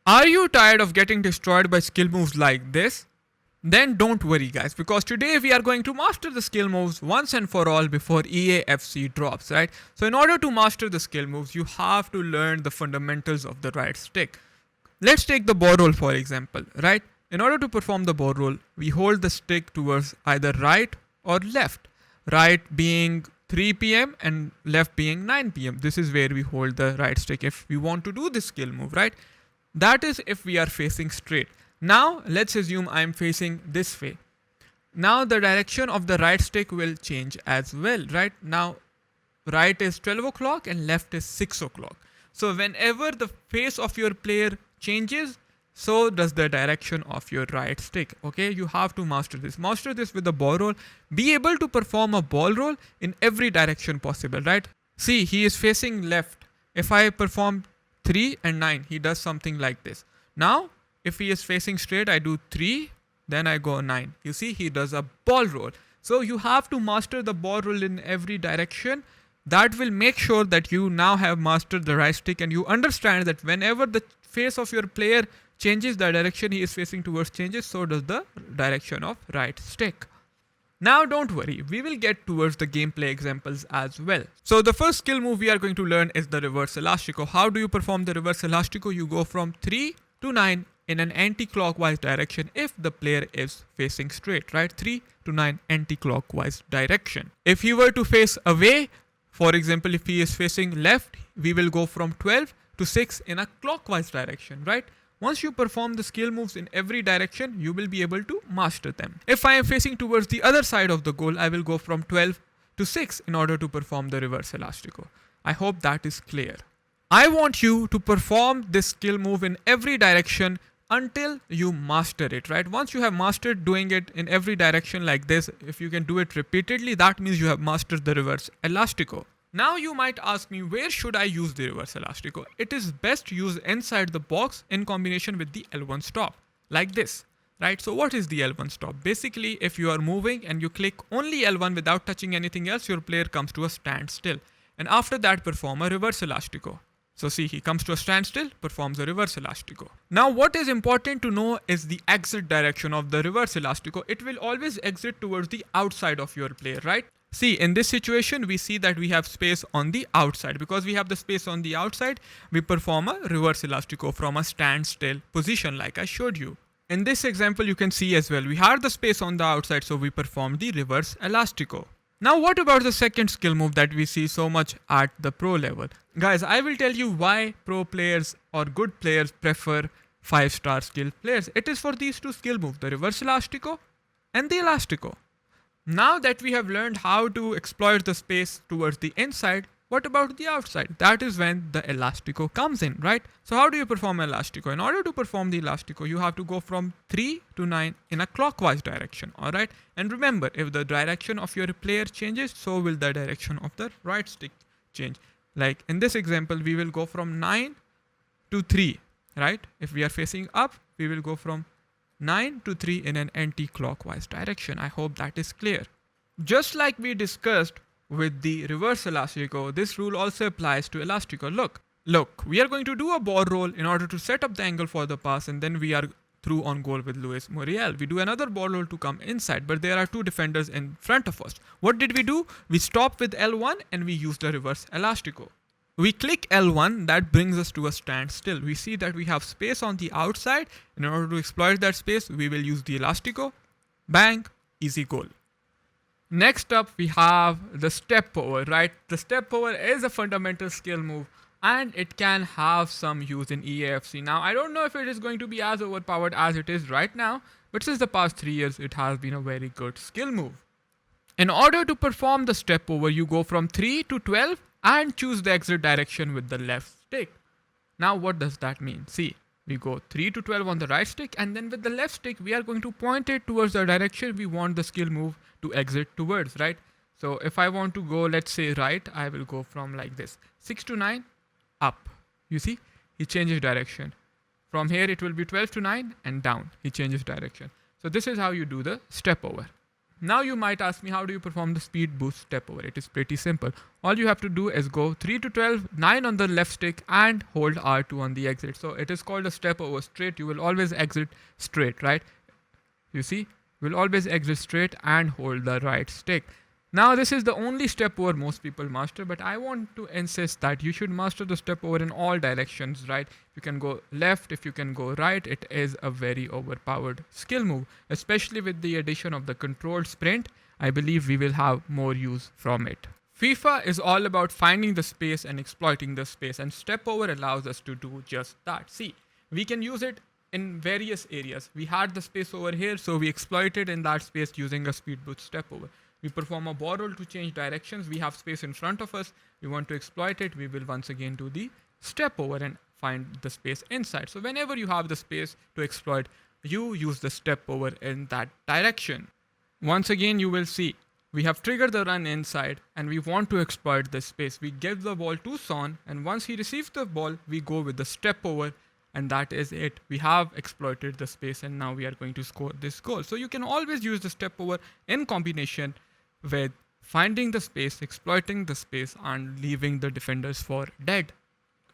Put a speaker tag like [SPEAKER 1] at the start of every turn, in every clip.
[SPEAKER 1] Are you tired of getting destroyed by skill moves like this? Then don't worry guys, because today we are going to master the skill moves once and for all before EAFC drops, right? So in order to master the skill moves, you have to learn the fundamentals of the right stick. Let's take the ball roll for example, right? In order to perform the ball roll, we hold the stick towards either right or left. Right being 3 p.m. and left being 9 p.m. This is where we hold the right stick if we want to do this skill move, right? That is if we are facing straight. Now let's assume I am facing this way. Now the direction of the right stick will change as well, right? Now right is 12 o'clock and left is 6 o'clock. So whenever the face of your player changes, so does the direction of your right stick. Okay, you have to master this. Master this with the ball roll. Be able to perform a ball roll in every direction possible, right? See, he is facing left. If I perform 3 and 9, he does something like this. Now, if he is facing straight, I do 3, then I go 9. You see, he does a ball roll. So you have to master the ball roll in every direction. That will make sure that you now have mastered the right stick and you understand that whenever the face of your player changes, the direction he is facing towards changes, so does the direction of right stick. Now don't worry, we will get towards the gameplay examples as well. So the first skill move we are going to learn is the reverse elastico. How do you perform the reverse elastico? You go from 3 to 9 in an anti-clockwise direction if the player is facing straight, right? 3 to 9 anti-clockwise direction. If he were to face away, for example, if he is facing left, we will go from 12 to 6 in a clockwise direction, right? Once you perform the skill moves in every direction, you will be able to master them. If I am facing towards the other side of the goal, I will go from 12 to 6 in order to perform the reverse elastico. I hope that is clear. I want you to perform this skill move in every direction until you master it, right? Once you have mastered doing it in every direction like this, if you can do it repeatedly, that means you have mastered the reverse elastico. Now you might ask me, where should I use the reverse elastico? It is best used inside the box in combination with the L1 stop, like this, right? So what is the L1 stop? Basically, if you are moving and you click only L1 without touching anything else, your player comes to a standstill. And after that, perform a reverse elastico. So see, he comes to a standstill, performs a reverse elastico. Now what is important to know is the exit direction of the reverse elastico. It will always exit towards the outside of your player, right? See, in this situation, we see that we have space on the outside. Because we have the space on the outside, we perform a reverse elastico from a standstill position like I showed you. In this example, you can see as well, we have the space on the outside, so we perform the reverse elastico. Now what about the second skill move that we see so much at the pro level? Guys, I will tell you why pro players or good players prefer 5-star skill players. It is for these two skill moves, the reverse elastico and the elastico. Now that we have learned how to exploit the space towards the inside, what about the outside? That is when the elastico comes in, right? So how do you perform elastico? In order to perform the elastico, you have to go from 3 to 9 in a clockwise direction, alright? And remember, if the direction of your player changes, so will the direction of the right stick change. Like in this example, we will go from 9 to 3, right? If we are facing up, we will go from 9 to 3 in an anti-clockwise direction. I hope that is clear. Just like we discussed with the reverse elastico, this rule also applies to elastico. Look, we are going to do a ball roll in order to set up the angle for the pass, and then we are through on goal with Luis Muriel. We do another ball roll to come inside, but there are two defenders in front of us. What did we do? We stopped with L1 and we used the reverse elastico. We click L1, that brings us to a standstill. We see that we have space on the outside. In order to exploit that space, we will use the elastico. Bang, easy goal. Next up, we have the step over, right? The step over is a fundamental skill move and it can have some use in EAFC. Now, I don't know if it is going to be as overpowered as it is right now, but since the past 3 years, it has been a very good skill move. In order to perform the step over, you go from 3 to 12 and choose the exit direction with the left stick. Now what does that mean? See, we go 3 to 12 on the right stick, and then with the left stick we are going to point it towards the direction we want the skill move to exit towards, right? So if I want to go, let's say right, I will go from like this, 6 to 9 up. You see, he changes direction. From here it will be 12 to 9 and down, he changes direction. So this is how you do the step over. Now you might ask me, how do you perform the speed boost step over? It is pretty simple. All you have to do is go 3 to 12, 9 on the left stick and hold R2 on the exit. So it is called a step over straight. You will always exit straight, right? You see, you will always exit straight and hold the right stick. Now this is the only step over most people master, but I want to insist that you should master the step over in all directions, right? You can go left, if you can go right, it is a very overpowered skill move, especially with the addition of the controlled sprint. I believe we will have more use from it. FIFA is all about finding the space and exploiting the space, and step over allows us to do just that. See, we can use it in various areas. We had the space over here, so we exploited in that space using a speed boost step over. We perform a ball roll to change directions. We have space in front of us. We want to exploit it. We will once again do the step over and find the space inside. So whenever you have the space to exploit, you use the step over in that direction. Once again, you will see we have triggered the run inside and we want to exploit this space. We give the ball to Son, and once he receives the ball, we go with the step over, and that is it. We have exploited the space and now we are going to score this goal. So you can always use the step over in combination with finding the space, exploiting the space, and leaving the defenders for dead.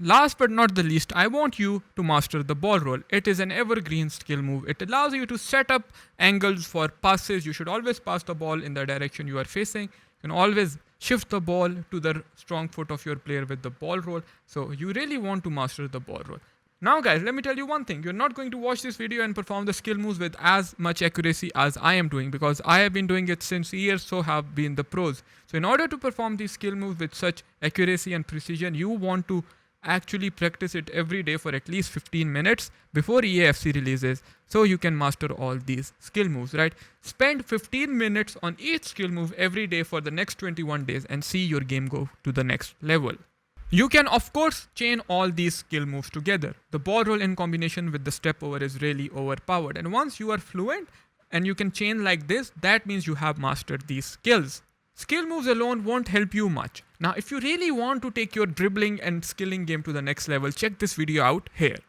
[SPEAKER 1] Last but not the least, I want you to master the ball roll. It is an evergreen skill move. It allows you to set up angles for passes. You should always pass the ball in the direction you are facing. You can always shift the ball to the strong foot of your player with the ball roll. So you really want to master the ball roll. Now guys, let me tell you one thing. You're not going to watch this video and perform the skill moves with as much accuracy as I am doing, because I have been doing it since years, so have been the pros. So in order to perform these skill moves with such accuracy and precision, you want to actually practice it every day for at least 15 minutes before EAFC releases, so you can master all these skill moves, right? Spend 15 minutes on each skill move every day for the next 21 days and see your game go to the next level. You can of course chain all these skill moves together. The ball roll in combination with the step over is really overpowered, and once you are fluent and you can chain like this, that means you have mastered these skills. Skill moves alone won't help you much. Now if you really want to take your dribbling and skilling game to the next level, check this video out here.